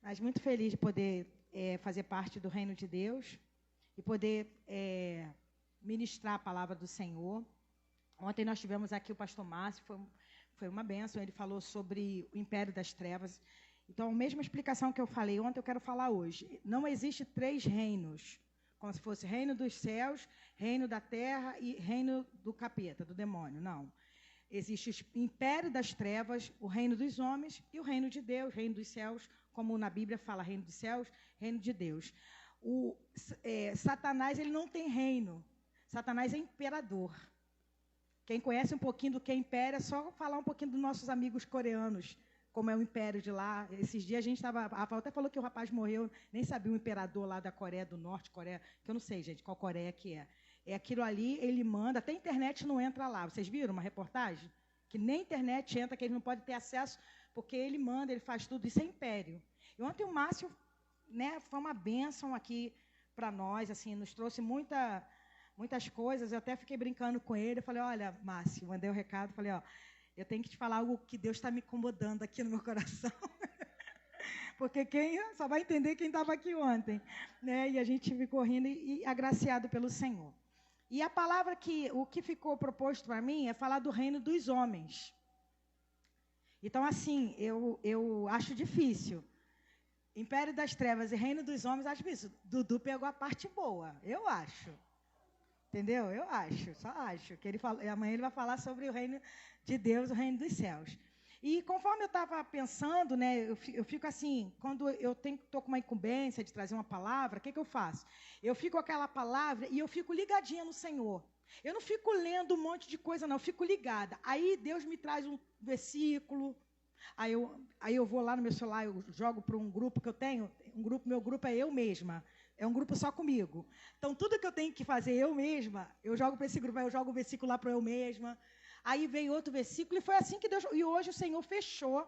Mas muito feliz de poder fazer parte do reino de Deus e poder ministrar a palavra do Senhor. Ontem nós tivemos aqui o pastor Márcio, foi uma bênção, ele falou sobre o império das trevas. Então, a mesma explicação que eu falei ontem, eu quero falar hoje. Não existe 3 reinos, como se fosse reino dos céus, reino da terra e reino do capeta, do demônio. Não. Existe o império das trevas, o reino dos homens e o reino de Deus, reino dos céus, como na Bíblia fala, reino dos céus, reino de Deus. Satanás, ele não tem reino. Satanás é imperador. Quem conhece um pouquinho do que é império, é só falar um pouquinho dos nossos amigos coreanos, como é o império de lá. Esses dias a gente estava... A Val até falou que o rapaz morreu, nem sabia o imperador lá da Coreia do Norte, Coreia, que eu não sei, gente, qual Coreia que é. É aquilo ali, ele manda, até a internet não entra lá. Vocês viram uma reportagem? Que nem a internet entra, que ele não pode ter acesso, porque ele manda, ele faz tudo, isso é império. E ontem o Márcio, né, foi uma bênção aqui para nós, assim, nos trouxe muitas coisas. Eu até fiquei brincando com ele, eu falei, olha, Márcio, mandei o recado, falei, ó, eu tenho que te falar algo que Deus está me incomodando aqui no meu coração. Porque quem só vai entender quem estava aqui ontem, né? E a gente ficou rindo e agraciado pelo Senhor. E a palavra o que ficou proposto para mim é falar do reino dos homens. Então, assim, eu acho difícil. Império das trevas e reino dos homens, acho isso. Dudu pegou a parte boa, eu acho. Entendeu? Eu acho, só acho. Que amanhã ele vai falar sobre o reino de Deus, o reino dos céus. E conforme eu estava pensando, né, eu fico assim, quando eu estou com uma incumbência de trazer uma palavra, o que eu faço? Eu fico com aquela palavra e eu fico ligadinha no Senhor. Eu não fico lendo um monte de coisa, não, eu fico ligada. Aí Deus me traz um versículo, aí eu vou lá no meu celular, eu jogo para um grupo que eu tenho, meu grupo é eu mesma. É um grupo só comigo. Então, tudo que eu tenho que fazer eu mesma, eu jogo para esse grupo, aí eu jogo o versículo lá para eu mesma. Aí veio outro versículo, e foi assim que Deus... E hoje o Senhor fechou.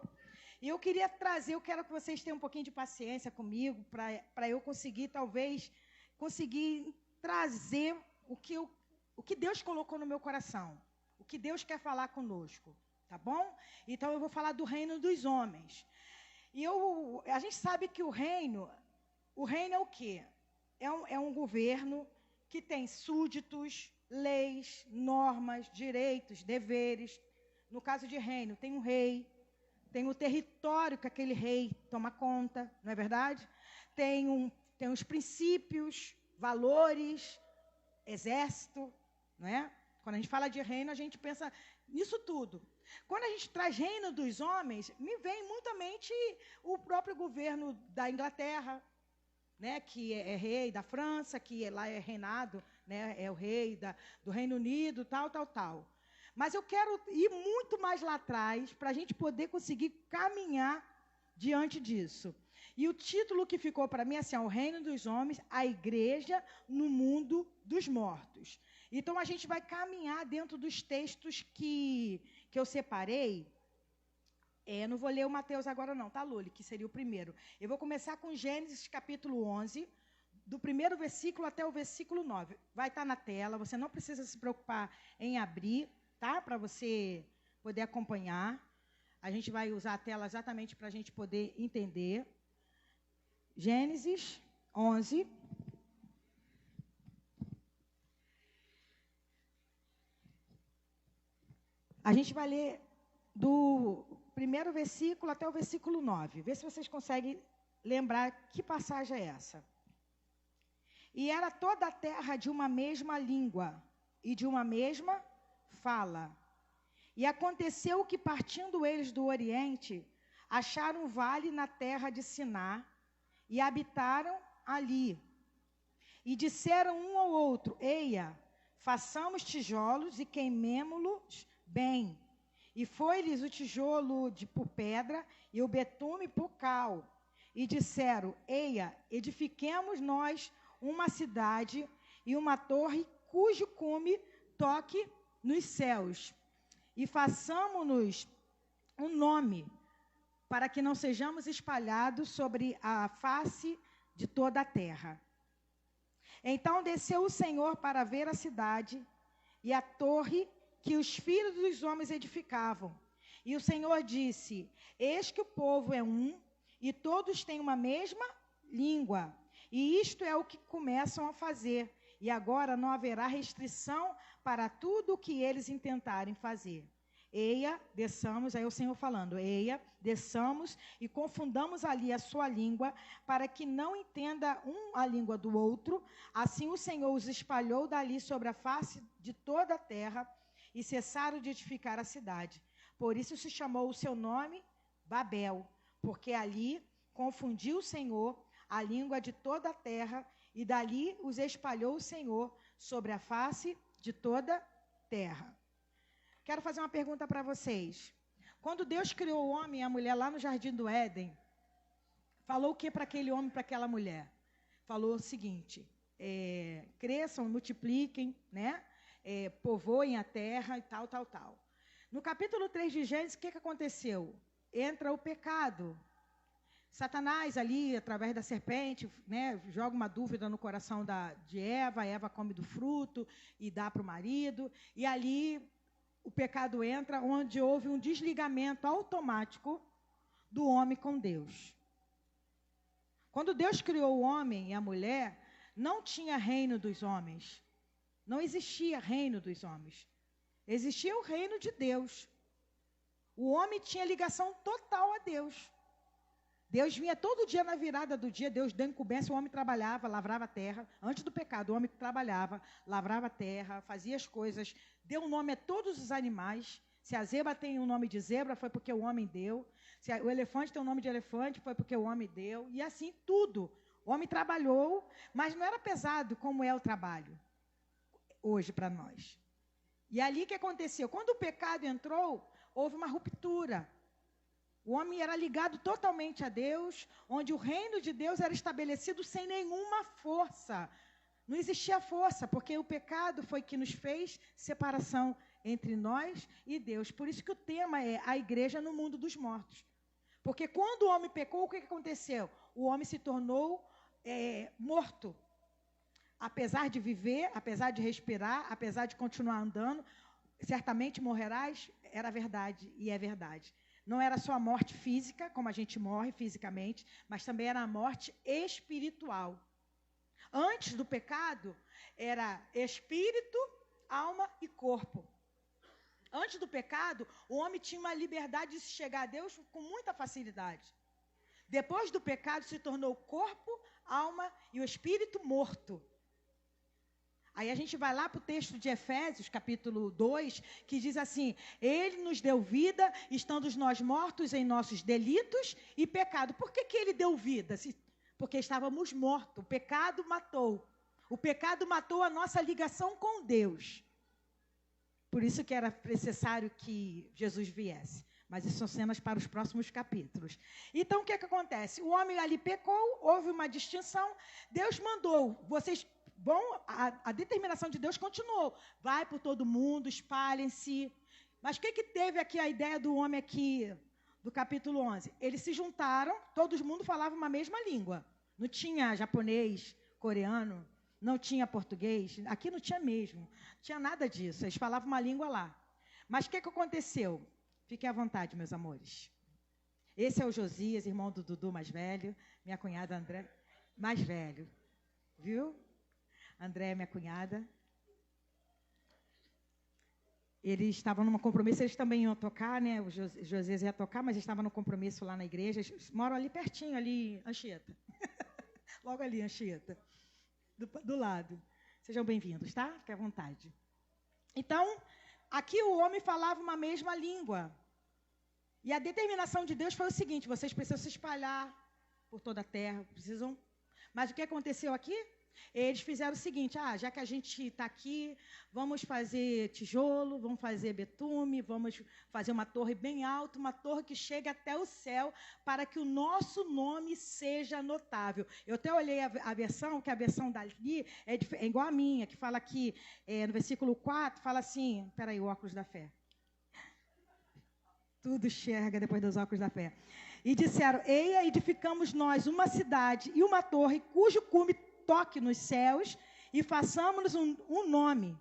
E eu queria trazer, eu quero que vocês tenham um pouquinho de paciência comigo, para eu conseguir, talvez, trazer o que Deus colocou no meu coração. O que Deus quer falar conosco. Tá bom? Então, eu vou falar do reino dos homens. E a gente sabe que o reino é o quê? É um governo que tem súditos, leis, normas, direitos, deveres. No caso de reino, tem um rei, tem o território que aquele rei toma conta, não é verdade? Tem os princípios, valores, exército, não é? Quando a gente fala de reino, a gente pensa nisso tudo. Quando a gente traz reino dos homens, me vem muito à mente o próprio governo da Inglaterra, né, que é rei da França, que lá é reinado, né, é o rei do Reino Unido, tal. Mas eu quero ir muito mais lá atrás, para a gente poder conseguir caminhar diante disso. E o título que ficou para mim é assim, o reino dos homens, a igreja no mundo dos mortos. Então, a gente vai caminhar dentro dos textos que eu separei. Não vou ler o Mateus agora não, tá, Luli? Que seria o primeiro. Eu vou começar com Gênesis capítulo 11, do primeiro versículo até o versículo 9. Vai estar na tela, você não precisa se preocupar em abrir, tá? Para você poder acompanhar. A gente vai usar a tela exatamente para a gente poder entender. Gênesis 11. A gente vai ler do primeiro versículo até o versículo 9. Vê se vocês conseguem lembrar que passagem é essa. E era toda a terra de uma mesma língua e de uma mesma fala. E aconteceu que, partindo eles do Oriente, acharam um vale na terra de Siná e habitaram ali. E disseram um ao outro, eia, façamos tijolos e queimemo-los bem. E foi-lhes o tijolo por pedra e o betume por cal. E disseram, eia, edifiquemos nós uma cidade e uma torre cujo cume toque nos céus. E façamo-nos um nome, para que não sejamos espalhados sobre a face de toda a terra. Então desceu o Senhor para ver a cidade e a torre que os filhos dos homens edificavam. E o Senhor disse, eis que o povo é um, e todos têm uma mesma língua. E isto é o que começam a fazer. E agora não haverá restrição para tudo o que eles intentarem fazer. Eia, desçamos, aí o Senhor falando, eia, desçamos e confundamos ali a sua língua, para que não entenda um a língua do outro. Assim o Senhor os espalhou dali sobre a face de toda a terra, e cessaram de edificar a cidade. Por isso se chamou o seu nome Babel, porque ali confundiu o Senhor a língua de toda a terra, e dali os espalhou o Senhor sobre a face de toda a terra. Quero fazer uma pergunta para vocês. Quando Deus criou o homem e a mulher lá no Jardim do Éden, falou o que para aquele homem e para aquela mulher? Falou o seguinte, cresçam, multipliquem, né? Povoem a terra e tal, tal, tal. No capítulo 3 de Gênesis, o que aconteceu? Entra o pecado. Satanás ali, através da serpente, né, joga uma dúvida no coração de Eva. Eva come do fruto e dá para o marido. E ali o pecado entra, onde houve um desligamento automático do homem com Deus. Quando Deus criou o homem e a mulher, não tinha reino dos homens. Não existia reino dos homens. Existia o reino de Deus. O homem tinha ligação total a Deus. Deus vinha todo dia na virada do dia, Deus dando incumbência, o homem trabalhava, lavrava a terra. Antes do pecado, o homem trabalhava, lavrava a terra, fazia as coisas, deu nome a todos os animais. Se a zebra tem o nome de zebra, foi porque o homem deu. Se o elefante tem o nome de elefante, foi porque o homem deu. E assim, tudo. O homem trabalhou, mas não era pesado como é o trabalho hoje para nós. E ali o que aconteceu? Quando o pecado entrou, houve uma ruptura. O homem era ligado totalmente a Deus, onde o reino de Deus era estabelecido sem nenhuma força. Não existia força, porque o pecado foi que nos fez separação entre nós e Deus. Por isso que o tema é a igreja no mundo dos mortos. Porque quando o homem pecou, o que aconteceu? O homem se tornou morto. Apesar de viver, apesar de respirar, apesar de continuar andando, certamente morrerás, era verdade e é verdade. Não era só a morte física, como a gente morre fisicamente, mas também era a morte espiritual. Antes do pecado, era espírito, alma e corpo. Antes do pecado, o homem tinha uma liberdade de se chegar a Deus com muita facilidade. Depois do pecado, se tornou o corpo, alma e o espírito morto. Aí a gente vai lá para o texto de Efésios, capítulo 2, que diz assim, ele nos deu vida, estando nós mortos em nossos delitos e pecado. Por que ele deu vida? Porque estávamos mortos, o pecado matou. O pecado matou a nossa ligação com Deus. Por isso que era necessário que Jesus viesse. Mas isso são cenas para os próximos capítulos. Então, o que acontece? O homem ali pecou, houve uma distinção, Deus mandou, vocês... Bom, a determinação de Deus continuou. Vai por todo mundo, espalhem-se. Mas o que teve aqui a ideia do homem aqui, do capítulo 11? Eles se juntaram, todo mundo falava uma mesma língua. Não tinha japonês, coreano, não tinha português. Aqui não tinha mesmo. Não tinha nada disso. Eles falavam uma língua lá. Mas o que aconteceu? Fiquem à vontade, meus amores. Esse é o Josias, irmão do Dudu mais velho. Minha cunhada André, mais velho. Viu? André, minha cunhada. Eles estavam num compromisso, eles também iam tocar, né? O José ia tocar, mas estavam no compromisso lá na igreja. Eles moram ali pertinho, ali, Anchieta. Logo ali, Anchieta. Do lado. Sejam bem-vindos, tá? Fique à vontade. Então, aqui o homem falava uma mesma língua. E a determinação de Deus foi o seguinte, vocês precisam se espalhar por toda a terra, precisam... Mas o que aconteceu aqui? Eles fizeram o seguinte, já que a gente está aqui, vamos fazer tijolo, vamos fazer betume, vamos fazer uma torre bem alta, uma torre que chegue até o céu, para que o nosso nome seja notável. Eu até olhei a versão, que a versão dali é igual a minha, que fala aqui, no versículo 4, fala assim, peraí, o óculos da fé. Tudo enxerga depois dos óculos da fé. E disseram, eia, edificamos nós uma cidade e uma torre, cujo cume toque nos céus e façamos um nome,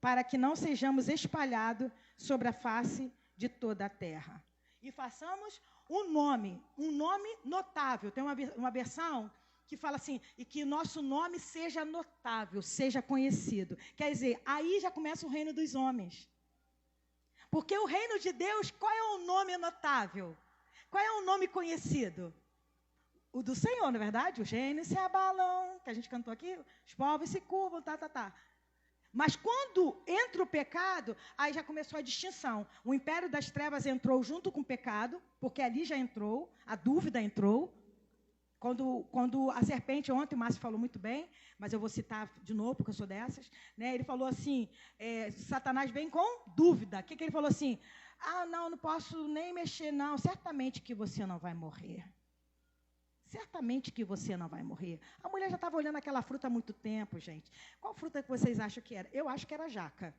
para que não sejamos espalhados sobre a face de toda a terra. e façamos um nome notável. Tem uma versão que fala assim, e que nosso nome seja notável, seja conhecido. Quer dizer, aí já começa o reino dos homens. Porque o reino de Deus, qual é o nome notável? Qual é o nome conhecido? O do Senhor, não é verdade? Os reinos se abalam, que a gente cantou aqui, os povos se curvam, tá. Mas quando entra o pecado, aí já começou a distinção. O império das trevas entrou junto com o pecado, porque ali já entrou, a dúvida entrou. Quando a serpente, ontem o Márcio falou muito bem, mas eu vou citar de novo, porque eu sou dessas, né? Ele falou assim, Satanás vem com dúvida. O que ele falou assim? Não posso nem mexer, não. Certamente que você não vai morrer. Certamente que você não vai morrer. A mulher já estava olhando aquela fruta há muito tempo, gente. Qual fruta que vocês acham que era? Eu acho que era jaca.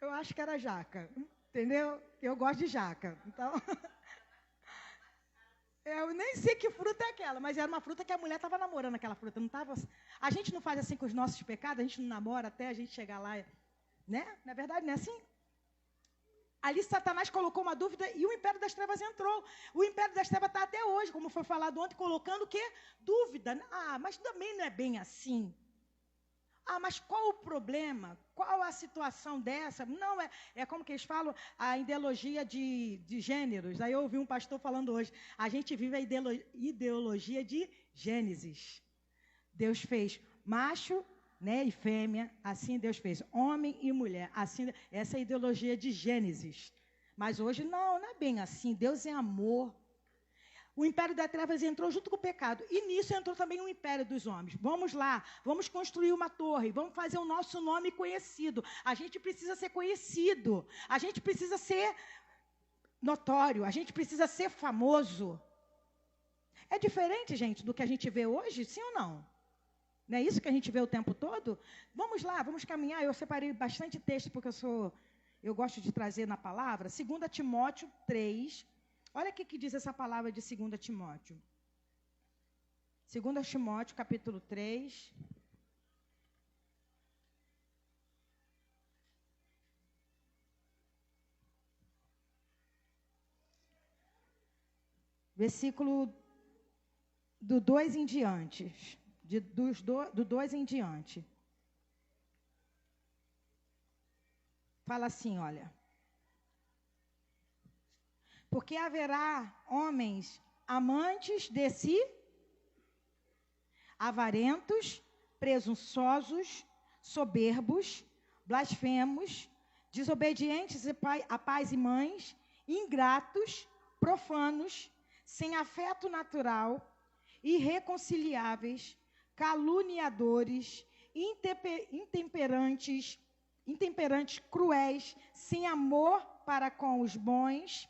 Eu acho que era jaca, entendeu? Eu gosto de jaca, então... Eu nem sei que fruta é aquela, mas era uma fruta que a mulher estava namorando aquela fruta, não estava? A gente não faz assim com os nossos pecados, a gente não namora até a gente chegar lá, né? Na verdade, não é assim? Ali Satanás colocou uma dúvida e o império das trevas entrou. O império das trevas está até hoje, como foi falado ontem, colocando o quê? Dúvida. Mas também não é bem assim. Mas qual o problema? Qual a situação dessa? Não, é como que eles falam, a ideologia de gêneros. Aí eu ouvi um pastor falando hoje, a gente vive a ideologia de Gênesis. Deus fez macho, né, e fêmea, assim Deus fez homem e mulher. Assim, essa é a ideologia de Gênesis. Mas hoje não é bem assim. Deus é amor. O império das trevas entrou junto com o pecado. E nisso entrou também o império dos homens. Vamos lá, vamos construir uma torre, vamos fazer o nosso nome conhecido. A gente precisa ser conhecido. A gente precisa ser notório. A gente precisa ser famoso. É diferente, gente, do que a gente vê hoje, sim ou não? Não é isso que a gente vê o tempo todo? Vamos lá, vamos caminhar. Eu separei bastante texto, porque eu gosto de trazer na palavra. 2 Timóteo 3. Olha o que diz essa palavra de 2 Timóteo. 2 Timóteo, capítulo 3. Versículo do 2 em diante. Do 2 em diante. Fala assim, olha. Porque haverá homens amantes de si, avarentos, presunçosos, soberbos, blasfemos, desobedientes a pais e mães, ingratos, profanos, sem afeto natural, irreconciliáveis, caluniadores, intemperantes, cruéis, sem amor para com os bons,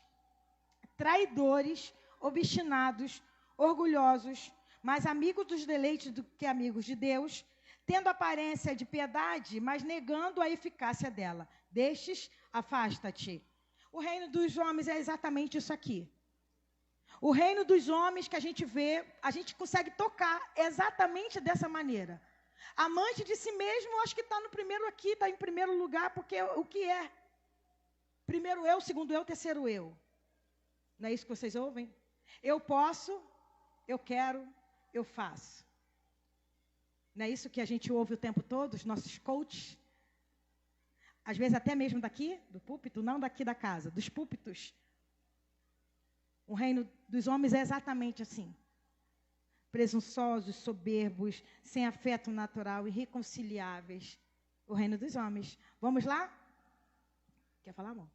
traidores, obstinados, orgulhosos, mais amigos dos deleites do que amigos de Deus, tendo aparência de piedade, mas negando a eficácia dela. Destes, afasta-te. O reino dos homens é exatamente isso aqui. O reino dos homens que a gente vê, a gente consegue tocar exatamente dessa maneira. Amante de si mesmo, acho que está no primeiro aqui, está em primeiro lugar, porque o que é? Primeiro eu, segundo eu, terceiro eu. Não é isso que vocês ouvem? Eu posso, eu quero, eu faço. Não é isso que a gente ouve o tempo todo, os nossos coaches? Às vezes até mesmo daqui, do púlpito, não daqui da casa, dos púlpitos. O reino dos homens é exatamente assim. Presunçosos, soberbos, sem afeto natural, irreconciliáveis. O reino dos homens. Vamos lá? Quer falar, amor?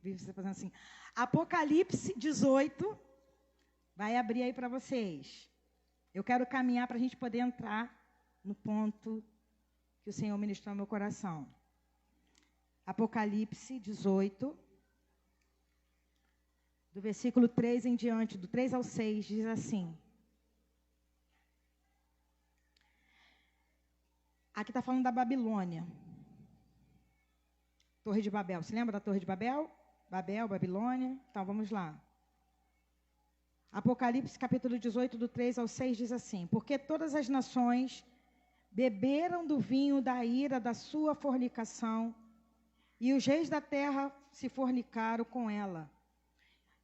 Vive você fazendo assim. Apocalipse 18. Vai abrir aí para vocês. Eu quero caminhar para a gente poder entrar no ponto que o Senhor ministrou no meu coração. Apocalipse 18. Do versículo 3 em diante, do 3 ao 6, diz assim. Aqui está falando da Babilônia. Torre de Babel. Se lembra da Torre de Babel? Babilônia. Então, vamos lá. Apocalipse, capítulo 18, do 3 ao 6, diz assim. Porque todas as nações beberam do vinho da ira da sua fornicação, E os reis da terra se fornicaram com ela.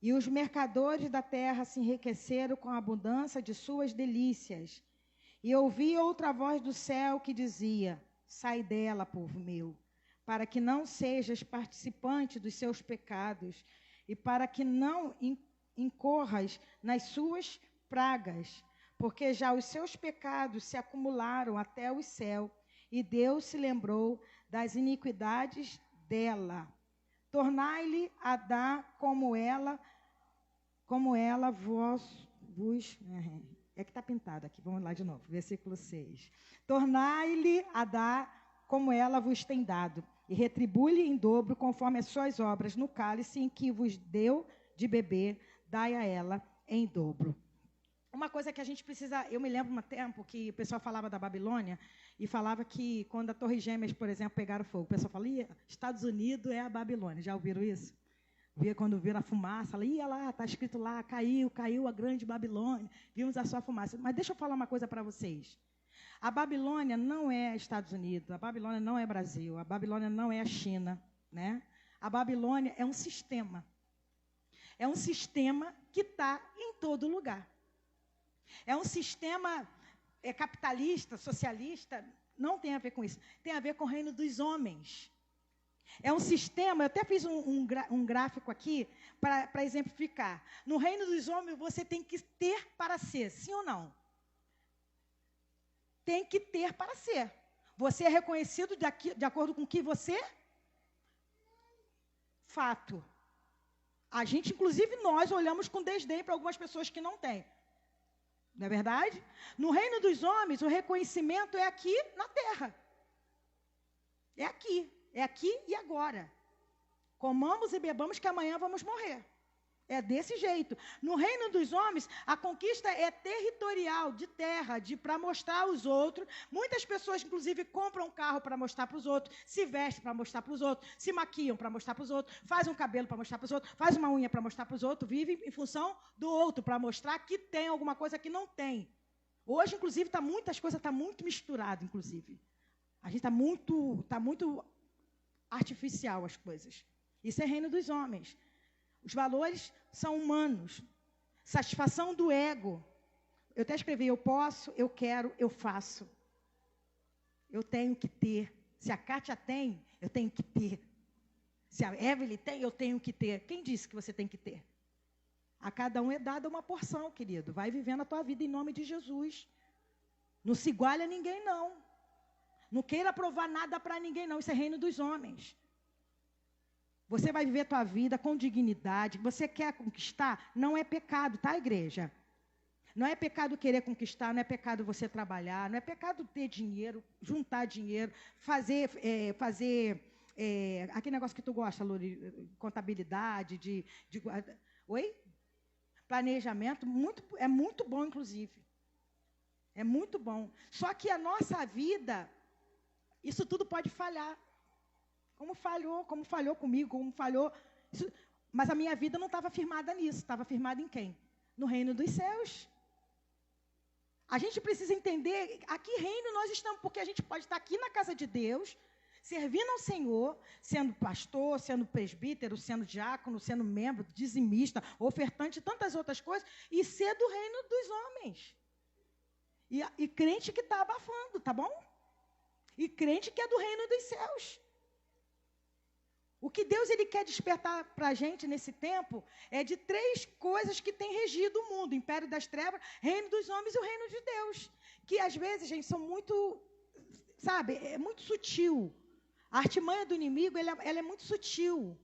E os mercadores da terra se enriqueceram com a abundância de suas delícias. E ouvi outra voz do céu que dizia: sai dela, povo meu, para que não sejas participante dos seus pecados, e para que não incorras nas suas pragas, porque já os seus pecados se acumularam até o céu, e Deus se lembrou das iniquidades dela. Tornai-lhe a dar como ela vos... É que está pintado aqui, vamos lá de novo, versículo 6. Tornai-lhe a dar como ela vos tem dado, e retribui-lhe em dobro conforme as suas obras. No cálice em que vos deu de beber, dai a ela em dobro. Uma coisa que a gente precisa... Eu me lembro um tempo que o pessoal falava da Babilônia e falava que quando a Torre Gêmeas, por exemplo, pegaram fogo, o pessoal fala: Estados Unidos é a Babilônia. Já ouviram isso? Quando viram a fumaça, ia lá, está escrito lá, caiu a grande Babilônia, vimos a sua fumaça. Mas deixa eu falar uma coisa para vocês. A Babilônia não é Estados Unidos, a Babilônia não é Brasil, a Babilônia não é a China, né? A Babilônia é um sistema. É um sistema que está em todo lugar. É um sistema capitalista, socialista, não tem a ver com isso. Tem a ver com o reino dos homens. É um sistema, eu até fiz um gráfico aqui para exemplificar. No reino dos homens, você tem que ter para ser, sim ou não? Tem que ter para ser. Você é reconhecido de acordo com o que você... Fato. A gente, inclusive nós, olhamos com desdém para algumas pessoas que não têm. Não é verdade? No reino dos homens, o reconhecimento é aqui na terra. É aqui. É aqui e agora. Comamos e bebamos que amanhã vamos morrer. É desse jeito. No reino dos homens, a conquista é territorial, de terra, para mostrar aos outros. Muitas pessoas, inclusive, compram um carro para mostrar para os outros, se vestem para mostrar para os outros, se maquiam para mostrar para os outros, fazem um cabelo para mostrar para os outros, fazem uma unha para mostrar para os outros, vivem em função do outro, para mostrar que tem alguma coisa que não tem. Hoje, inclusive, muitas coisas estão muito misturadas, inclusive. A gente está muito artificial as coisas. Isso é reino dos homens. Os valores são humanos. Satisfação do ego. Eu até escrevi: eu posso, eu quero, eu faço. Eu tenho que ter. Se a Kátia tem, eu tenho que ter. Se a Evelyn tem, eu tenho que ter. Quem disse que você tem que ter? A cada um é dada uma porção, querido. Vai vivendo a tua vida em nome de Jesus. Não se iguale a ninguém, não. Não queira provar nada para ninguém, não. Isso é reino dos homens. Você vai viver a tua vida com dignidade. Você quer conquistar? Não é pecado, tá, igreja? Não é pecado querer conquistar, não é pecado você trabalhar, não é pecado ter dinheiro, juntar dinheiro, fazer aquele negócio que tu gosta, Luri, contabilidade, oi? Planejamento, é muito bom, inclusive. É muito bom. Só que a nossa vida, isso tudo pode falhar. Como falhou comigo, como falhou... Mas a minha vida não estava firmada nisso. Estava firmada em quem? No reino dos céus. A gente precisa entender a que reino nós estamos, porque a gente pode estar aqui na casa de Deus, servindo ao Senhor, sendo pastor, sendo presbítero, sendo diácono, sendo membro, dizimista, ofertante, tantas outras coisas, e ser do reino dos homens. E crente que está abafando, tá bom? E crente que é do reino dos céus. O que Deus ele quer despertar para a gente nesse tempo é de 3 coisas que têm regido o mundo: império das trevas, reino dos homens e o reino de Deus. Que às vezes, gente, são muito, sabe, é muito sutil. A artimanha do inimigo, ela é muito sutil.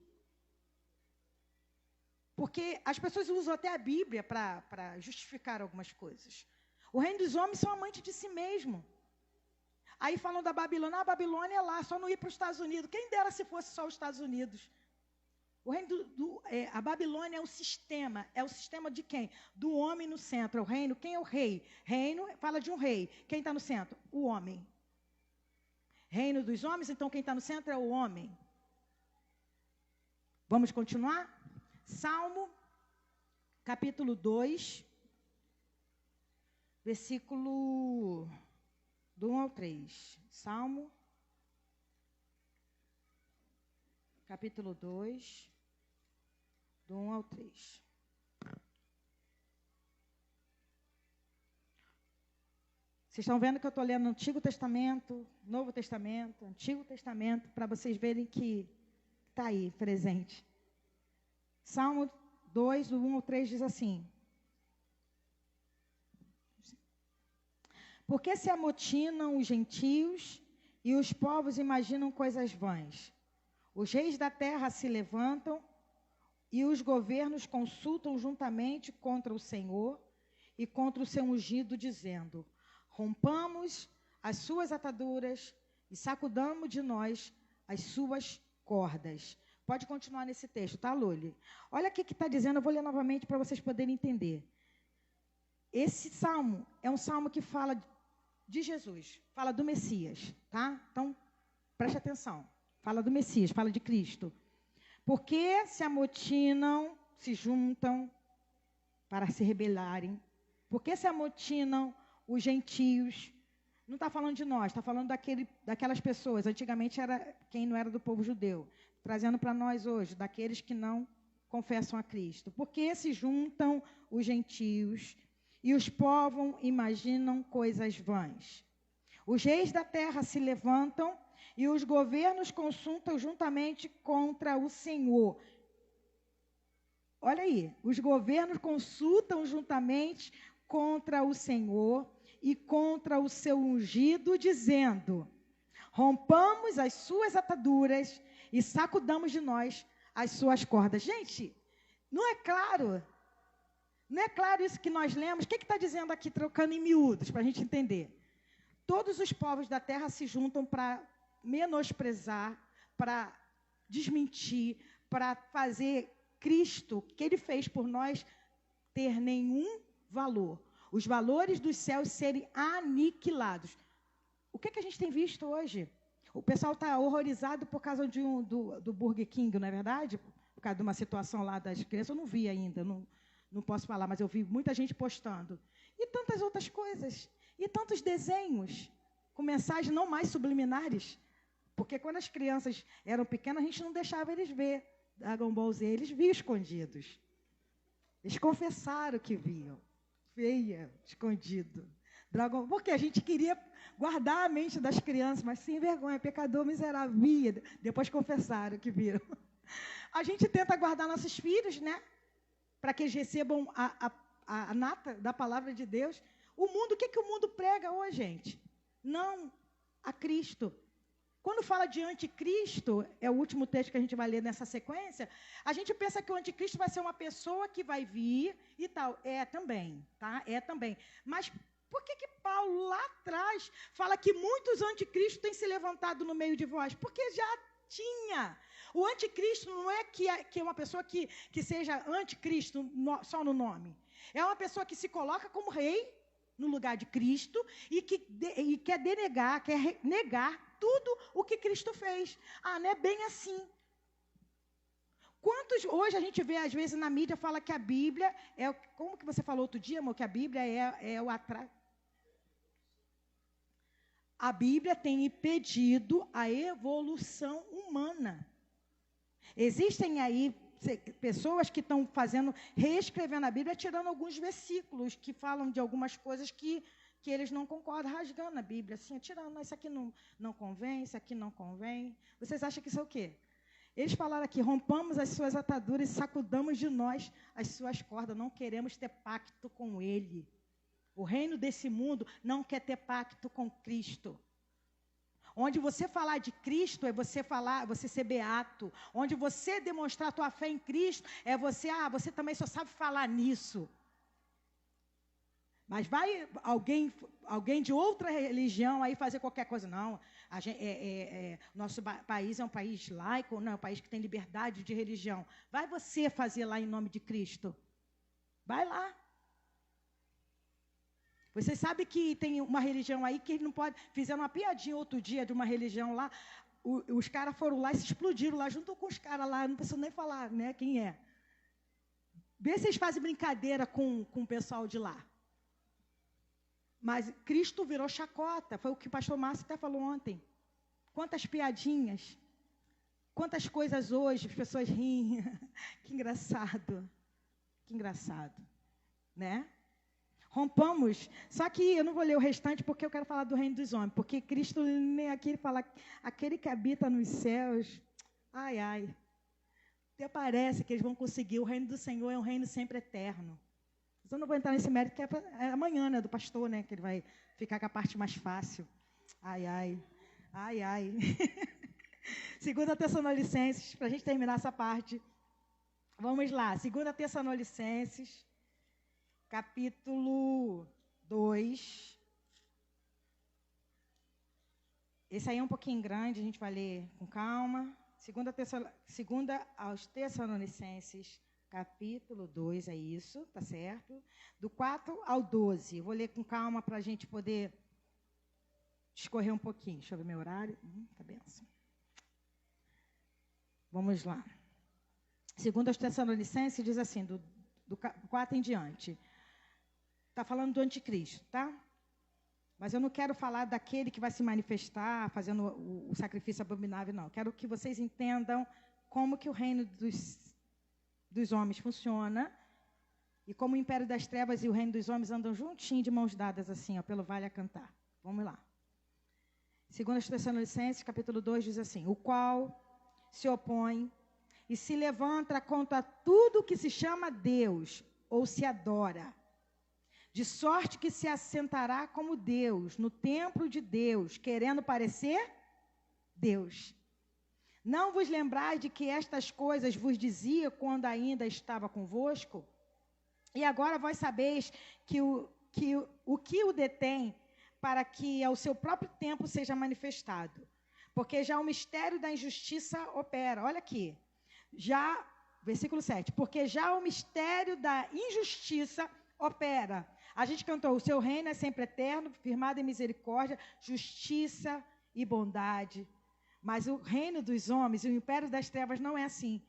Porque as pessoas usam até a Bíblia para justificar algumas coisas. O reino dos homens são amantes de si mesmo. Aí falam da Babilônia, a Babilônia é lá, só não ir para os Estados Unidos. Quem dera se fosse só os Estados Unidos. O reino a Babilônia é o sistema de quem? Do homem no centro. É o reino, quem é o rei? Reino, fala de um rei. Quem está no centro? O homem. Reino dos homens, então quem está no centro é o homem. Vamos continuar? Salmo, capítulo 2, versículo... do 1 ao 3. Salmo. capítulo 2, do 1 ao 3. Vocês estão vendo que eu estou lendo Antigo Testamento, Novo Testamento, Antigo Testamento, para vocês verem que está aí, presente. Salmo 2, do 1 ao 3, diz assim: Por que se amotinam os gentios e os povos imaginam coisas vãs? Os reis da terra se levantam e os governos consultam juntamente contra o Senhor e contra o seu ungido, dizendo: Rompamos as suas ataduras e sacudamos de nós as suas cordas. Pode continuar nesse texto, tá, Luli? Olha o que está dizendo, eu vou ler novamente para vocês poderem entender. Esse salmo é um salmo que fala de Jesus, fala do Messias, tá? Então, preste atenção. Fala do Messias, fala de Cristo. Porque se amotinam, se juntam para se rebelarem? Porque se amotinam os gentios? Não está falando de nós, está falando daquelas pessoas. Antigamente era quem não era do povo judeu. Trazendo para nós hoje, daqueles que não confessam a Cristo. Porque se juntam os gentios e os povos imaginam coisas vãs? Os reis da terra se levantam e os governos consultam juntamente contra o Senhor. Olha aí, os governos consultam juntamente contra o Senhor e contra o seu ungido, dizendo: Rompamos as suas ataduras e sacudamos de nós as suas cordas. Gente, não é claro? Não é claro isso que nós lemos? O que está dizendo aqui, trocando em miúdos, para a gente entender? Todos os povos da terra se juntam para menosprezar, para desmentir, para fazer Cristo, que Ele fez por nós, ter nenhum valor. Os valores dos céus serem aniquilados. O que a gente tem visto hoje? O pessoal está horrorizado por causa do Burger King, não é verdade? Por causa de uma situação lá das crianças. Eu não vi ainda, não posso falar, mas eu vi muita gente postando. E tantas outras coisas. E tantos desenhos com mensagens não mais subliminares. Porque quando as crianças eram pequenas, a gente não deixava eles ver Dragon Ball Z. Eles viam escondidos. Eles confessaram que viam. Feia, escondido. Porque a gente queria guardar a mente das crianças, mas sem vergonha, pecador miserável, via. Depois confessaram que viram. A gente tenta guardar nossos filhos, né? Para que eles recebam a nata da palavra de Deus. O mundo, o que o mundo prega hoje, gente? Não a Cristo. Quando fala de anticristo, é o último texto que a gente vai ler nessa sequência, a gente pensa que o anticristo vai ser uma pessoa que vai vir e tal. É também, tá? É também. Mas por que Paulo lá atrás fala que muitos anticristos têm se levantado no meio de vós? Porque já tinha. O anticristo não é que é uma pessoa que seja anticristo só no nome. É uma pessoa que se coloca como rei no lugar de Cristo e quer negar tudo o que Cristo fez. Ah, não é bem assim. Quantos hoje a gente vê, às vezes, na mídia, fala que a Bíblia é... Como que você falou outro dia, amor? Que a Bíblia é o atrás... A Bíblia tem impedido a evolução humana. Existem aí pessoas que estão reescrevendo a Bíblia, tirando alguns versículos que falam de algumas coisas que eles não concordam, rasgando a Bíblia, assim, tirando, isso aqui não convém, isso aqui não convém. Vocês acham que isso é o quê? Eles falaram aqui, rompamos as suas ataduras e sacudamos de nós as suas cordas, não queremos ter pacto com Ele. O reino desse mundo não quer ter pacto com Cristo. Onde você falar de Cristo é você ser beato. Onde você demonstrar a tua fé em Cristo é você também só sabe falar nisso. Mas vai alguém de outra religião aí fazer qualquer coisa? Não, nosso país é um país laico, não é um país que tem liberdade de religião. Vai você fazer lá em nome de Cristo. Vai lá. Você sabe que tem uma religião aí que não pode... Fizeram uma piadinha outro dia de uma religião lá. Os caras foram lá e se explodiram lá, junto com os caras lá. Não preciso nem falar, né, quem é. Vê se eles fazem brincadeira com o pessoal de lá. Mas Cristo virou chacota. Foi o que o pastor Márcio até falou ontem. Quantas piadinhas. Quantas coisas hoje as pessoas riem. Que engraçado. Que engraçado. Né? Rompamos. Só que eu não vou ler o restante porque eu quero falar do reino dos homens. Porque Cristo, aqui ele fala, aquele que habita nos céus. Ai, ai. Até parece que eles vão conseguir. O reino do Senhor é um reino sempre eterno. Mas eu não vou entrar nesse mérito, que é amanhã, né, do pastor, né, que ele vai ficar com a parte mais fácil. Ai, ai. Ai, ai. 2 Tessalonicenses, para a gente terminar essa parte. Vamos lá. 2 Tessalonicenses, capítulo 2. Esse aí é um pouquinho grande, a gente vai ler com calma. 2 aos Tessalonicenses, capítulo 2, é isso, tá certo? Do 4 ao 12. Vou ler com calma para a gente poder discorrer um pouquinho. Deixa eu ver meu horário. Tá benção. Vamos lá. 2 aos Tessalonicenses diz assim, do 4 em diante. Está falando do anticristo, tá? Mas eu não quero falar daquele que vai se manifestar fazendo o sacrifício abominável, não. Quero que vocês entendam como que o reino dos homens funciona e como o império das trevas e o reino dos homens andam juntinho de mãos dadas assim, ó, pelo vale a cantar. Vamos lá. 2 Tessalonicenses, capítulo 2, diz assim, o qual se opõe e se levanta contra tudo que se chama Deus ou se adora, de sorte que se assentará como Deus, no templo de Deus, querendo parecer Deus. Não vos lembrais de que estas coisas vos dizia quando ainda estava convosco? E agora vós sabeis que o que o detém, para que ao seu próprio tempo seja manifestado. Porque já o mistério da injustiça opera. Olha aqui. Versículo 7. Porque já o mistério da injustiça opera. A gente cantou, o seu reino é sempre eterno, firmado em misericórdia, justiça e bondade. Mas o reino dos homens e o império das trevas não é assim.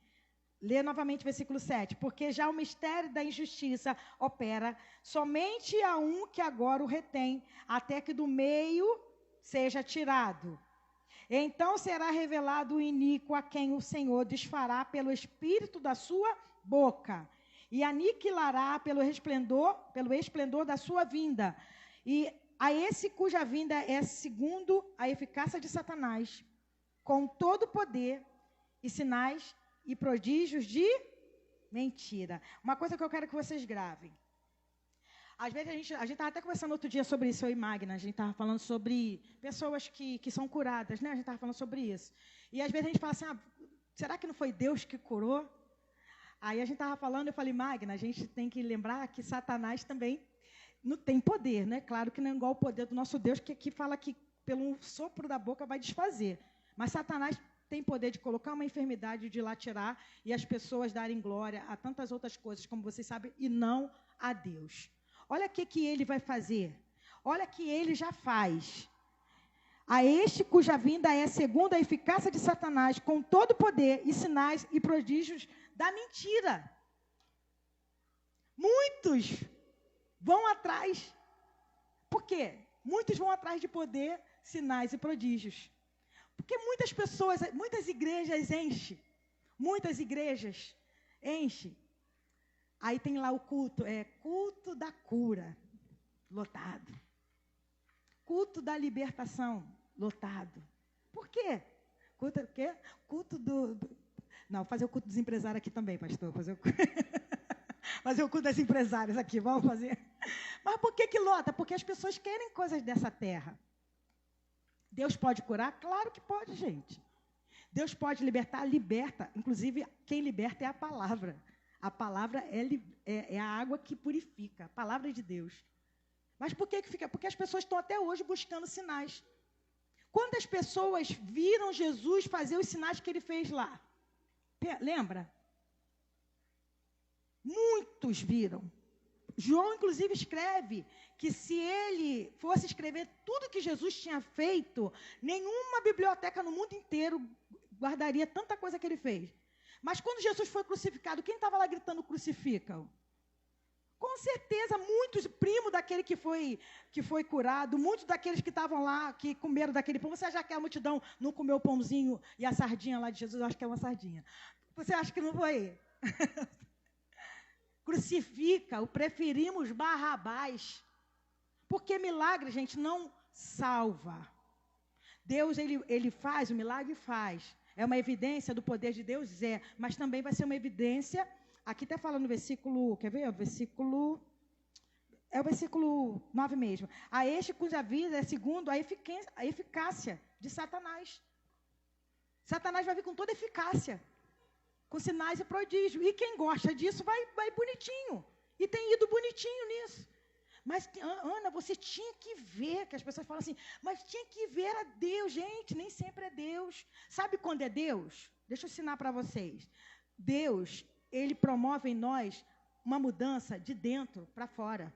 Lê novamente o versículo 7. Porque já o mistério da injustiça opera, somente a um que agora o retém, até que do meio seja tirado. Então será revelado o iníquo a quem o Senhor desfará pelo espírito da sua boca, e aniquilará pelo esplendor da sua vinda. E a esse cuja vinda é segundo a eficácia de Satanás, com todo o poder e sinais e prodígios de mentira. Uma coisa que eu quero que vocês gravem. Às vezes a gente estava até conversando outro dia sobre isso, eu e Magna, a gente estava falando sobre pessoas que são curadas, né? A gente estava falando sobre isso. E às vezes a gente fala assim, será que não foi Deus que curou? Aí a gente estava falando, eu falei, Magna, a gente tem que lembrar que Satanás também não tem poder, né? Claro que não é igual o poder do nosso Deus, que aqui fala que pelo sopro da boca vai desfazer. Mas Satanás tem poder de colocar uma enfermidade, de lá tirar, e as pessoas darem glória a tantas outras coisas, como vocês sabem, e não a Deus. Olha o que ele vai fazer. Olha o que ele já faz. A este cuja vinda é segundo a eficácia de Satanás, com todo o poder e sinais e prodígios da mentira. Muitos vão atrás. Por quê? Muitos vão atrás de poder, sinais e prodígios. Porque muitas pessoas, muitas igrejas enchem. Muitas igrejas enchem. Aí tem lá o culto, culto da cura, lotado. Culto da libertação, lotado. Por quê? Culto do quê? Culto Não, fazer o culto dos empresários aqui também, pastor. Fazer o culto das empresárias aqui, vamos fazer. Mas por que lota? Porque as pessoas querem coisas dessa terra. Deus pode curar? Claro que pode, gente. Deus pode libertar? Liberta. Inclusive, quem liberta é a palavra. A palavra é a água que purifica, a palavra de Deus. Mas por que fica? Porque as pessoas estão até hoje buscando sinais. Quantas pessoas viram Jesus fazer os sinais que ele fez lá? Lembra? Muitos viram. João, inclusive, escreve que se ele fosse escrever tudo que Jesus tinha feito, nenhuma biblioteca no mundo inteiro guardaria tanta coisa que ele fez. Mas quando Jesus foi crucificado, quem estava lá gritando crucifica-o? Com certeza, muitos primos daquele que foi curado, muitos daqueles que estavam lá, que comeram daquele pão. Você acha que a multidão não comeu o pãozinho e a sardinha lá de Jesus? Eu acho que é uma sardinha. Você acha que não foi? Crucifica, o preferimos Barrabás. Porque milagre, gente, não salva. Deus, ele faz, o milagre faz. É uma evidência do poder de Deus? É. Mas também vai ser uma evidência. Aqui está falando no versículo, quer ver? É o versículo 9 mesmo. A este cuja vida é segundo a eficácia de Satanás. Satanás vai vir com toda eficácia, com sinais e prodígios. E quem gosta disso vai bonitinho. E tem ido bonitinho nisso. Mas, Ana, você tinha que ver, que as pessoas falam assim, mas tinha que ver a Deus. Gente, nem sempre é Deus. Sabe quando é Deus? Deixa eu ensinar para vocês. Deus, ele promove em nós uma mudança de dentro para fora.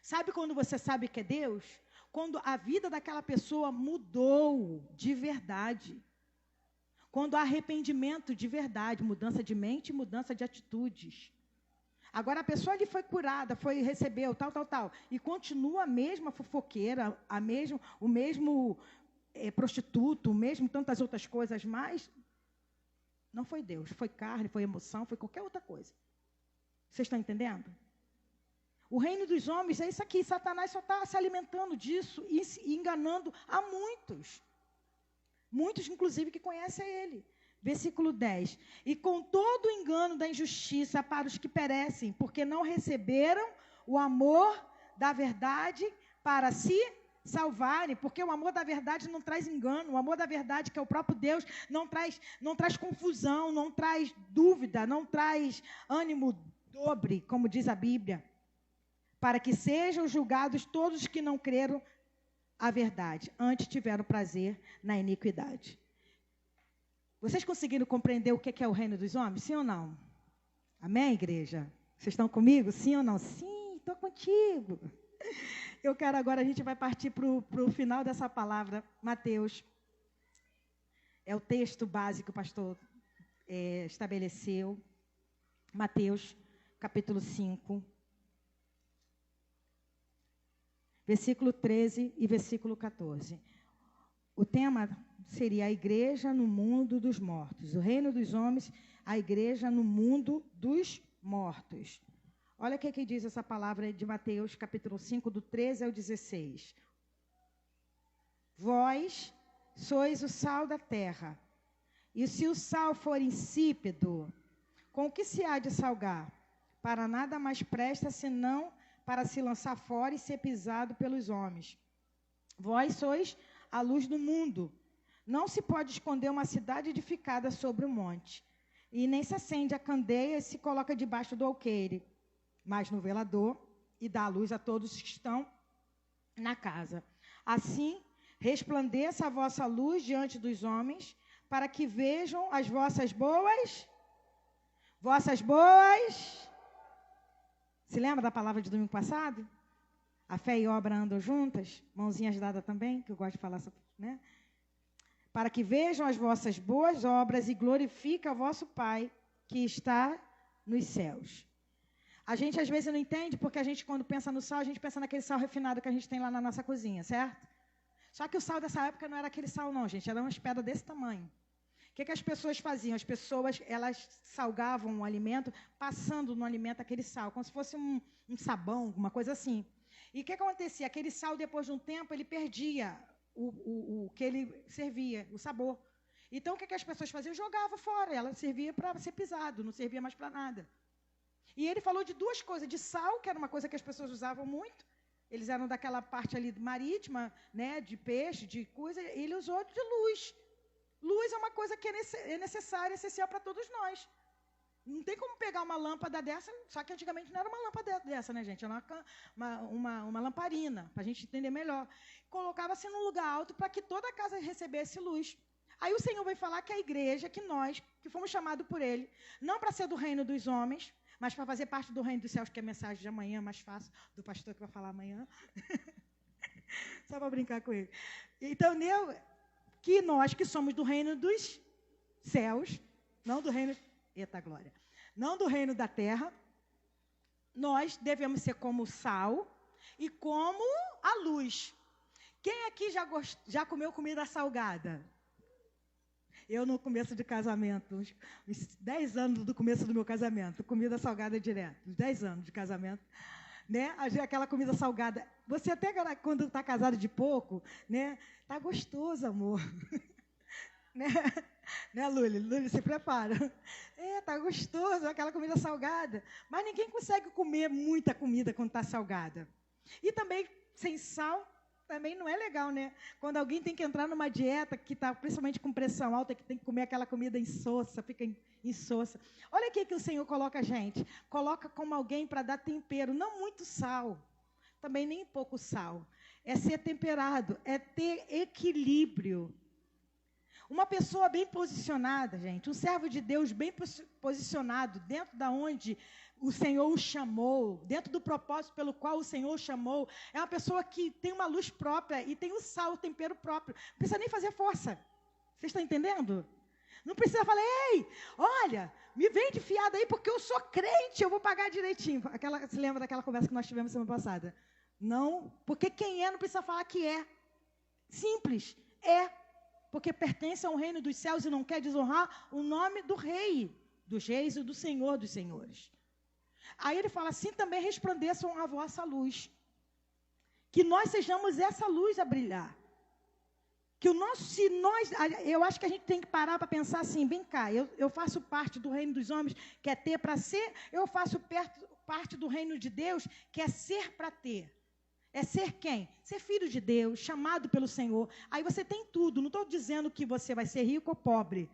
Sabe quando você sabe que é Deus? Quando a vida daquela pessoa mudou de verdade. Quando há arrependimento de verdade, mudança de mente, mudança de atitudes. Agora a pessoa ali foi curada, recebeu, tal, e continua a mesma fofoqueira, o mesmo prostituto, o mesmo tantas outras coisas mais. Não foi Deus, foi carne, foi emoção, foi qualquer outra coisa. Vocês estão entendendo? O reino dos homens é isso aqui. Satanás só está se alimentando disso e enganando a muitos. Muitos, inclusive, que conhecem ele. Versículo 10. E com todo o engano da injustiça para os que perecem, porque não receberam o amor da verdade para se salvarem, porque o amor da verdade não traz engano, o amor da verdade, que é o próprio Deus, não traz confusão, não traz dúvida, não traz ânimo dobre, como diz a Bíblia, para que sejam julgados todos os que não creram a verdade, antes tiveram prazer na iniquidade. Vocês conseguiram compreender o que é o reino dos homens? Sim ou não? Amém, igreja? Vocês estão comigo? Sim ou não? Sim, estou contigo. Eu quero agora, a gente vai partir para o final dessa palavra, Mateus. É o texto básico que o pastor estabeleceu. Mateus, capítulo 5. Versículo 13 e versículo 14. O tema seria a igreja no mundo dos mortos. O reino dos homens, a igreja no mundo dos mortos. Olha o que diz essa palavra de Mateus, capítulo 5, do 13 ao 16. Vós sois o sal da terra. E se o sal for insípido, com o que se há de salgar? Para nada mais presta, senão para se lançar fora e ser pisado pelos homens. Vós sois a luz do mundo. Não se pode esconder uma cidade edificada sobre um monte. E nem se acende a candeia e se coloca debaixo do alqueire, mas no velador, e dá a luz a todos que estão na casa. Assim, resplandeça a vossa luz diante dos homens, para que vejam as vossas boas. Se lembra da palavra de domingo passado? A fé e a obra andam juntas, mãozinhas dadas também, que eu gosto de falar, né? Para que vejam as vossas boas obras e glorifiquem o vosso Pai que está nos céus. A gente às vezes não entende, porque a gente quando pensa no sal, a gente pensa naquele sal refinado que a gente tem lá na nossa cozinha, certo? Só que o sal dessa época não era aquele sal não, gente, era umas pedras desse tamanho. O que as pessoas faziam? As pessoas, elas salgavam o alimento, passando no alimento aquele sal, como se fosse um sabão, alguma coisa assim. E o que acontecia? Aquele sal, depois de um tempo, ele perdia o que ele servia, o sabor. Então, o que as pessoas faziam? Jogavam fora. Ela servia para ser pisado, não servia mais para nada. E ele falou de duas coisas. De sal, que era uma coisa que as pessoas usavam muito. Eles eram daquela parte ali marítima, né, de peixe, de coisa. E ele usou de luz. Luz é uma coisa que é necessária, essencial para todos nós. Não tem como pegar uma lâmpada dessa, só que antigamente não era uma lâmpada dessa, né, gente? Era uma lamparina, para a gente entender melhor. Colocava-se num lugar alto para que toda a casa recebesse luz. Aí o Senhor vai falar que a igreja, que nós, que fomos chamados por Ele, não para ser do reino dos homens, mas para fazer parte do reino dos céus, que é a mensagem de amanhã, mais fácil, do pastor que vai falar amanhã. Só para brincar com ele. Então, que nós que somos do reino dos céus, não do reino... Eita glória! Não do reino da terra, nós devemos ser como o sal e como a luz. Quem aqui já comeu comida salgada? Eu, no começo de casamento, uns 10 anos do começo do meu casamento, comida salgada direto, uns 10 anos de casamento, né? Aquela comida salgada. Você até quando está casado de pouco, né? Tá gostoso, amor. Né? Né, Luli? Luli, se prepara. Tá gostoso, aquela comida salgada. Mas ninguém consegue comer muita comida quando está salgada. E também, sem sal, também não é legal, né? Quando alguém tem que entrar numa dieta que está principalmente com pressão alta, que tem que comer aquela comida insossa, fica insossa. Olha aqui que o Senhor coloca a gente. Coloca como alguém para dar tempero, não muito sal, também nem pouco sal. É ser temperado, é ter equilíbrio. Uma pessoa bem posicionada, gente, um servo de Deus bem posicionado, dentro da onde o Senhor o chamou, dentro do propósito pelo qual o Senhor o chamou, é uma pessoa que tem uma luz própria e tem o sal, o tempero próprio. Não precisa nem fazer força. Vocês estão entendendo? Não precisa falar, ei, olha, me vem de fiado aí porque eu sou crente, eu vou pagar direitinho. Se lembra daquela conversa que nós tivemos semana passada? Não, porque quem é não precisa falar que é. Simples, é. Porque pertence ao reino dos céus e não quer desonrar o nome do rei, dos reis e do Senhor dos senhores. Aí ele fala, assim também resplandeçam a vossa luz. Que nós sejamos essa luz a brilhar. Que eu acho que a gente tem que parar para pensar assim, vem cá, eu faço parte do reino dos homens, que é ter para ser, eu faço parte do reino de Deus, que é ser para ter. É ser quem? Ser filho de Deus, chamado pelo Senhor. Aí você tem tudo. Não estou dizendo que você vai ser rico ou pobre.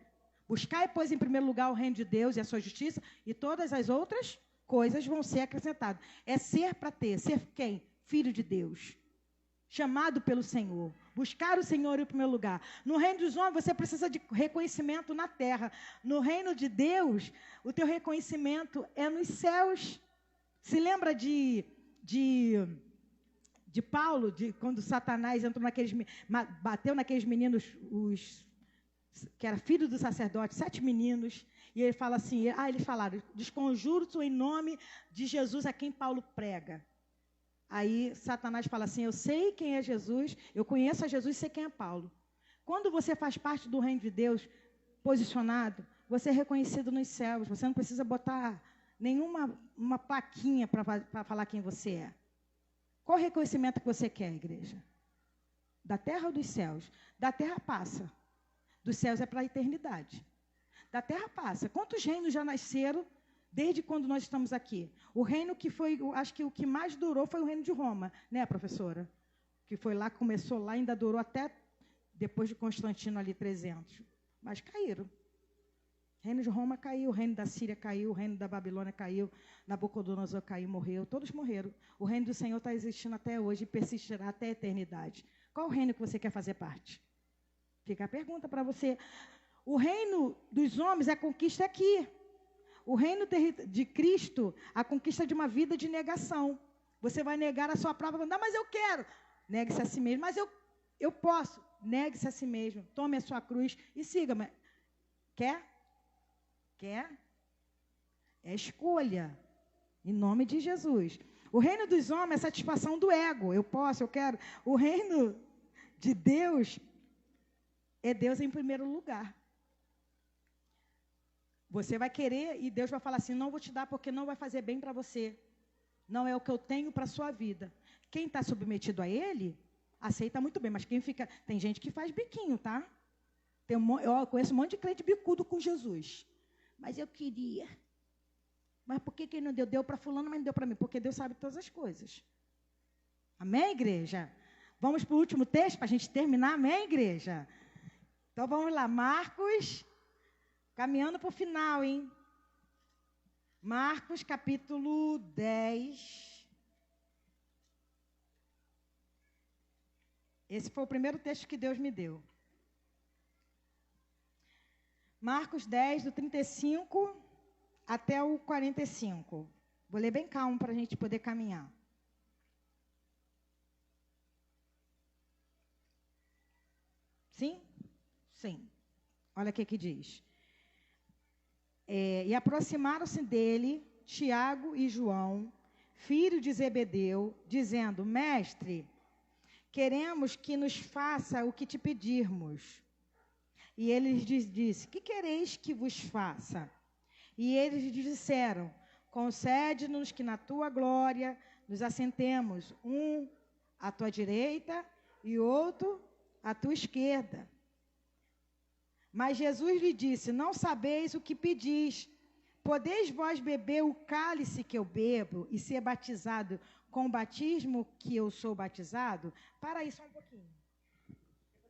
Buscai, pois, em primeiro lugar o reino de Deus e a sua justiça, e todas as outras coisas vão ser acrescentadas. É ser para ter. Ser quem? Filho de Deus. Chamado pelo Senhor. Buscar o Senhor em primeiro lugar. No reino dos homens, você precisa de reconhecimento na terra. No reino de Deus, o teu reconhecimento é nos céus. Se lembra de Paulo, quando Satanás entrou bateu naqueles meninos, que era filho do sacerdote, 7 meninos, e ele fala assim, eles falaram, desconjuro-te em nome de Jesus a quem Paulo prega. Aí Satanás fala assim, eu sei quem é Jesus, eu conheço a Jesus e sei quem é Paulo. Quando você faz parte do reino de Deus, posicionado, você é reconhecido nos céus, você não precisa botar nenhuma plaquinha para falar quem você é. Qual o reconhecimento que você quer, igreja? Da terra ou dos céus? Da terra passa. Dos céus é para a eternidade. Da terra passa. Quantos reinos já nasceram desde quando nós estamos aqui? O reino que foi, acho que o que mais durou foi o reino de Roma, né, professora? Que foi lá, começou lá, ainda durou até depois de Constantino ali, 300. Mas caíram. O reino de Roma caiu, o reino da Síria caiu, o reino da Babilônia caiu, Nabucodonosor caiu, morreu, todos morreram. O reino do Senhor está existindo até hoje e persistirá até a eternidade. Qual o reino que você quer fazer parte? Fica a pergunta para você. O reino dos homens, a conquista é aqui. O reino de Cristo, a conquista de uma vida de negação. Você vai negar a sua própria vontade. Não, mas eu quero. Negue-se a si mesmo. Mas eu posso. Negue-se a si mesmo. Tome a sua cruz e siga-me. Quer? Quer? É escolha. Em nome de Jesus. O reino dos homens é a satisfação do ego. Eu posso, eu quero. O reino de Deus é Deus em primeiro lugar. Você vai querer e Deus vai falar assim, não vou te dar porque não vai fazer bem para você. Não é o que eu tenho para a sua vida. Quem está submetido a Ele, aceita muito bem. Mas quem fica... Tem gente que faz biquinho, tá? Eu conheço um monte de crente bicudo com Jesus. Mas eu queria. Mas por que não deu? Deu para fulano, mas não deu para mim. Porque Deus sabe todas as coisas. Amém, igreja? Vamos para o último texto para a gente terminar. Amém, igreja? Então vamos lá. Marcos, caminhando para o final, hein? Marcos, capítulo 10. Esse foi o primeiro texto que Deus me deu. Marcos 10, do 35 até o 45. Vou ler bem calmo para a gente poder caminhar. Sim? Sim. Olha o que diz. E aproximaram-se dele Tiago e João, filho de Zebedeu, dizendo: Mestre, queremos que nos faça o que te pedirmos. E ele lhes disse: Que quereis que vos faça? E eles lhe disseram: Concede-nos que na tua glória nos assentemos, um à tua direita e outro à tua esquerda. Mas Jesus lhe disse: Não sabeis o que pedis. Podeis vós beber o cálice que eu bebo e ser batizado com o batismo que eu sou batizado? Para aí só um pouquinho.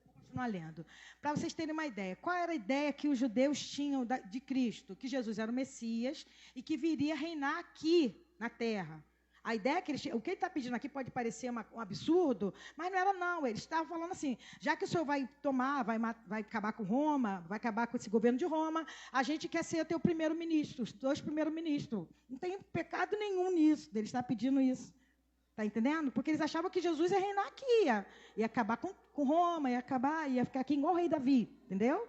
Vou continuar lendo. Para vocês terem uma ideia. Qual era a ideia que os judeus tinham de Cristo? Que Jesus era o Messias e que viria reinar aqui na terra. A ideia que o que ele está pedindo aqui pode parecer um absurdo, mas não era não. Ele estava falando assim, já que o senhor vai tomar, vai acabar com Roma, vai acabar com esse governo de Roma, a gente quer ser teu primeiro-ministro, os dois primeiros-ministros. Não tem pecado nenhum nisso, ele está pedindo isso. Está entendendo? Porque eles achavam que Jesus ia reinar aqui, ia acabar com Roma, ia ficar aqui igual o rei Davi, entendeu?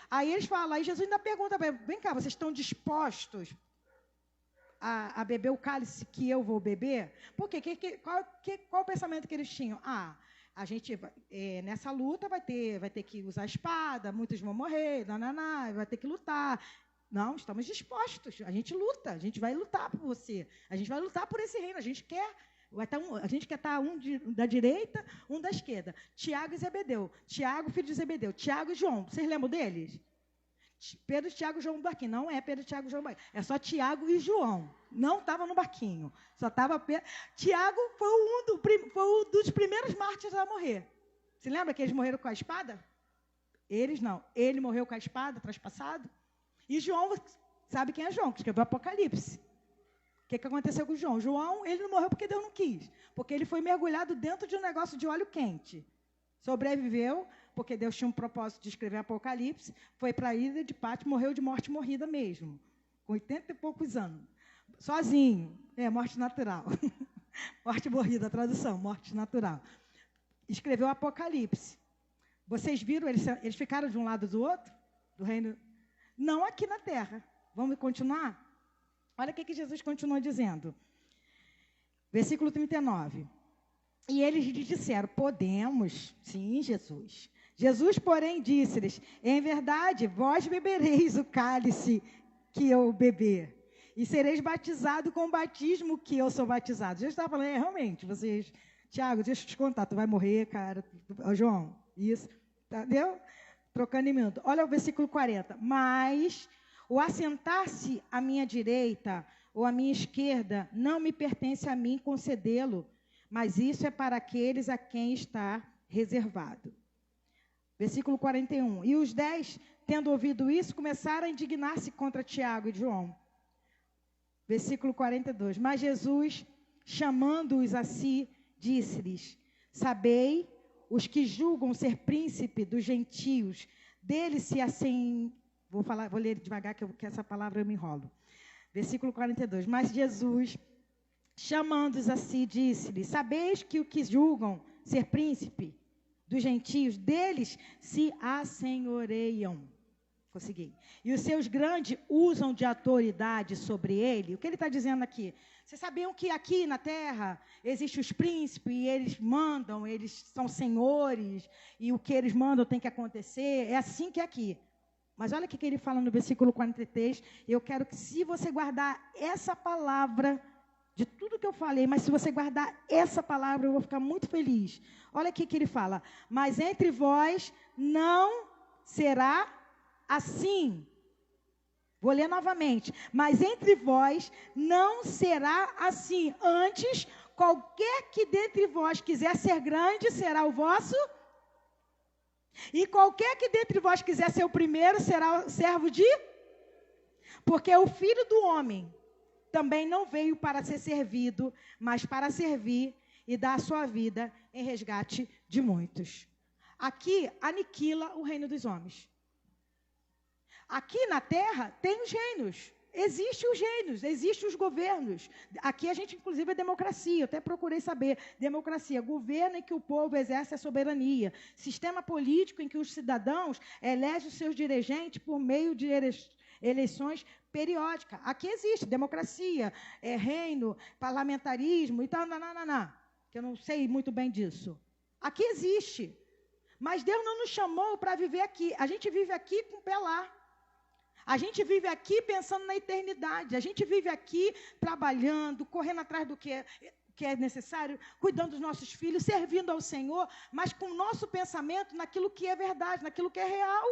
Aí eles falam, aí Jesus ainda pergunta, vem cá, vocês estão dispostos a beber o cálice que eu vou beber? Por quê? Qual o pensamento que eles tinham? A gente, nessa luta, vai ter que usar a espada, muitos vão morrer, vai ter que lutar. Não, estamos dispostos, a gente luta, a gente vai lutar por você, a gente vai lutar por esse reino, a gente quer estar da direita, um da esquerda. Tiago e Zebedeu, Tiago, filho de Zebedeu, Tiago e João, vocês lembram deles? Pedro, Tiago e João no barquinho. Não é Pedro, Tiago e João no barquinho. É só Tiago e João. Não estava no barquinho. Só estava Pedro. Tiago foi um dos primeiros mártires a morrer. Se lembra que eles morreram com a espada? Eles não. Ele morreu com a espada, traspassado. E João, sabe quem é João? Que escreveu Apocalipse. O que aconteceu com João? João, ele não morreu porque Deus não quis. Porque ele foi mergulhado dentro de um negócio de óleo quente. Sobreviveu, porque Deus tinha um propósito de escrever Apocalipse, foi para a ilha de Patmos, morreu de morte morrida mesmo, com 80 e poucos anos, sozinho, morte natural, morte morrida, tradução, morte natural. Escreveu Apocalipse. Vocês viram, eles ficaram de um lado do outro, do reino? Não aqui na terra. Vamos continuar? Olha o que Jesus continua dizendo. Versículo 39. E eles lhe disseram: podemos, sim, Jesus. Jesus, porém, disse-lhes: em verdade, vós bebereis o cálice que eu beber, e sereis batizados com o batismo que eu sou batizado. Jesus estava falando, realmente, vocês... Tiago, deixa eu te contar, tu vai morrer, cara. João, isso, entendeu? Trocando em minuto. Olha o versículo 40. Mas o assentar-se à minha direita ou à minha esquerda não me pertence a mim concedê-lo, mas isso é para aqueles a quem está reservado. Versículo 41. E os 10, tendo ouvido isso, começaram a indignar-se contra Tiago e João. Versículo 42. Mas Jesus, chamando-os a si, disse-lhes: sabei, os que julgam ser príncipe dos gentios, deles se assim... Vou ler devagar, que essa palavra eu me enrolo. Versículo 42. Mas Jesus, chamando-os a si, disse-lhes: sabeis que o que julgam ser príncipe dos gentios, deles se assenhoreiam. Consegui. E os seus grandes usam de autoridade sobre ele. O que ele está dizendo aqui? Vocês sabiam que aqui na terra existem os príncipes e eles mandam, eles são senhores, e o que eles mandam tem que acontecer. É assim que é aqui. Mas olha o que ele fala no versículo 43. Eu quero que, se você guardar essa palavra, de tudo que eu falei, mas se você guardar essa palavra, eu vou ficar muito feliz. Olha o que ele fala. Mas entre vós não será assim. Vou ler novamente. Mas entre vós não será assim. Antes, qualquer que dentre vós quiser ser grande, será o vosso. E qualquer que dentre vós quiser ser o primeiro, será o servo de... Porque o Filho do Homem também não veio para ser servido, mas para servir e dar a sua vida em resgate de muitos. Aqui aniquila o reino dos homens. Aqui na terra tem os reinos. Existem os reinos, existem os governos. Aqui a gente, inclusive, é democracia. Eu até procurei saber. Democracia, governo em que o povo exerce a soberania. Sistema político em que os cidadãos elegem os seus dirigentes por meio de eleições periódicas. Aqui existe democracia, reino, parlamentarismo e tal, que eu não sei muito bem disso. Aqui existe. Mas Deus não nos chamou para viver aqui. A gente vive aqui com o pé lá. A gente vive aqui pensando na eternidade. A gente vive aqui trabalhando, correndo atrás do que é necessário, cuidando dos nossos filhos, servindo ao Senhor, mas com o nosso pensamento naquilo que é verdade, naquilo que é real.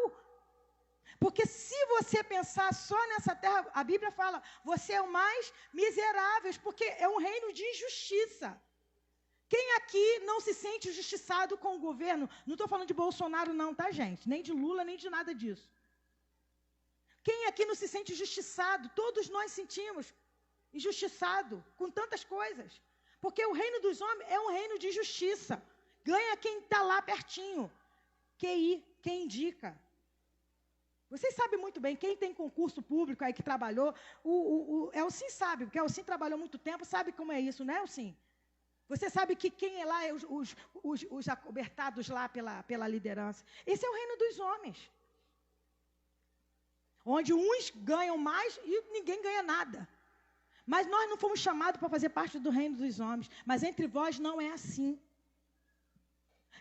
Porque se você pensar só nessa terra, a Bíblia fala, você é o mais miserável, porque é um reino de injustiça. Quem aqui não se sente injustiçado com o governo? Não estou falando de Bolsonaro não, tá, gente? Nem de Lula, nem de nada disso. Quem aqui não se sente injustiçado? Todos nós sentimos injustiçado com tantas coisas. Porque o reino dos homens é um reino de justiça. Ganha quem está lá pertinho. QI, quem indica. Vocês sabem muito bem, quem tem concurso público aí que trabalhou, o Elcim sabe, porque o Elcim trabalhou muito tempo, sabe como é isso, né, Elcim? Você sabe que quem é lá, os acobertados lá pela liderança. Esse é o reino dos homens. Onde uns ganham mais e ninguém ganha nada. Mas nós não fomos chamados para fazer parte do reino dos homens. Mas entre vós não é assim.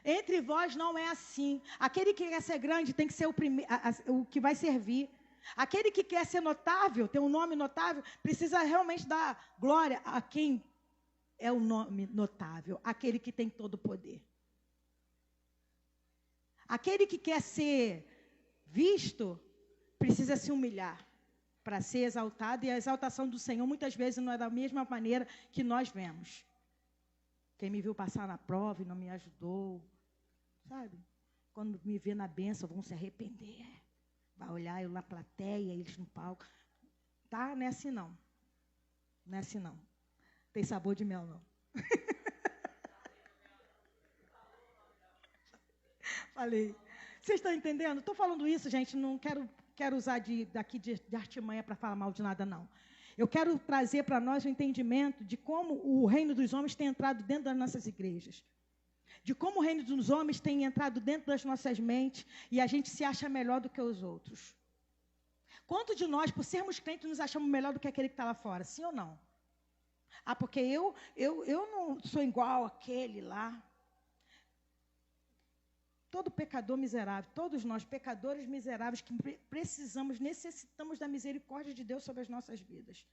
Entre vós não é assim. Aquele que quer ser grande tem que ser o que vai servir. Aquele que quer ser notável, ter um nome notável, precisa realmente dar glória a quem é o nome notável. Aquele que tem todo o poder. Aquele que quer ser visto precisa se humilhar para ser exaltado, e a exaltação do Senhor muitas vezes não é da mesma maneira que nós vemos. Quem me viu passar na prova e não me ajudou, sabe? Quando me vê na bênção, vão se arrepender. Vai olhar eu na plateia, eles no palco. Tá? Não é assim não. Não é assim não. Tem sabor de mel não. Falei. Vocês estão entendendo? Estou falando isso, gente, não quero usar de artimanha para falar mal de nada, não. Eu quero trazer para nós o entendimento de como o reino dos homens tem entrado dentro das nossas igrejas. De como o reino dos homens tem entrado dentro das nossas mentes e a gente se acha melhor do que os outros. Quanto de nós, por sermos crentes, nos achamos melhor do que aquele que está lá fora? Sim ou não? Ah, porque eu não sou igual àquele lá. Todo pecador miserável, todos nós, pecadores miseráveis, que necessitamos da misericórdia de Deus sobre as nossas vidas.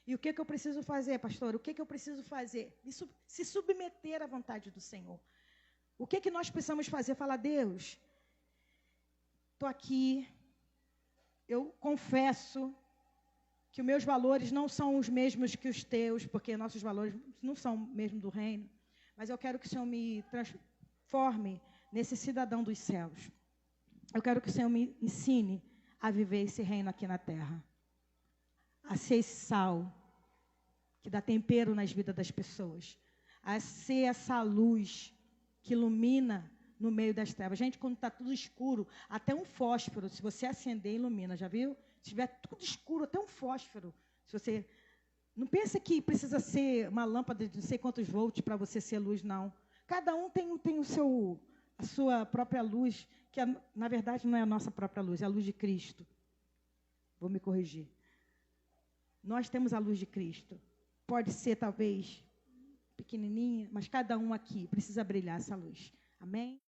E o que eu preciso fazer, pastor? O que eu preciso fazer? Se submeter à vontade do Senhor. O que nós precisamos fazer? Falar, Deus, estou aqui, eu confesso que os meus valores não são os mesmos que os teus, porque nossos valores não são mesmo do reino, mas eu quero que o Senhor me transforme nesse cidadão dos céus. Eu quero que o Senhor me ensine a viver esse reino aqui na terra. A ser esse sal que dá tempero nas vidas das pessoas. A ser essa luz que ilumina no meio das trevas. Gente, quando está tudo escuro, até um fósforo, se você acender, ilumina. Já viu? Se tiver tudo escuro, até um fósforo. Se você não pensa que precisa ser uma lâmpada de não sei quantos volts para você ser luz, não. Cada um tem a sua própria luz, que na verdade não é a nossa própria luz, é a luz de Cristo. Vou me corrigir. Nós temos a luz de Cristo. Pode ser, talvez, pequenininha, mas cada um aqui precisa brilhar essa luz. Amém?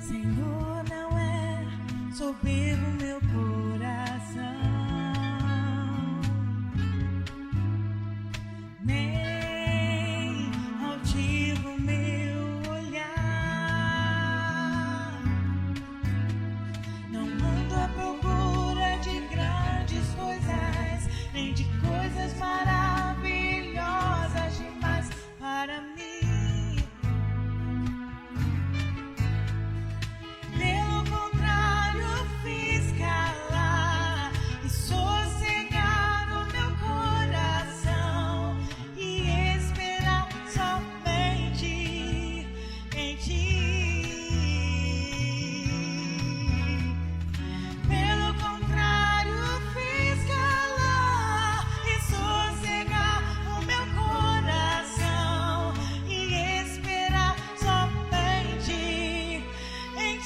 Senhor, não é soberbo meu coração, nem altivo meu olhar. Não ando à procura de grandes coisas, nem de coisas maravilhosas demais para mim. Pelo contrário, fiz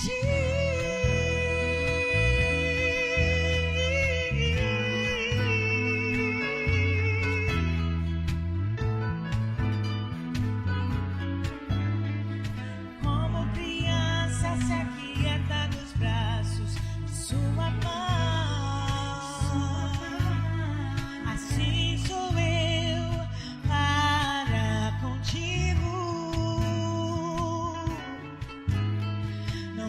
Como criança se aquieta nos braços de sua mãe, assim sou eu para contigo. Não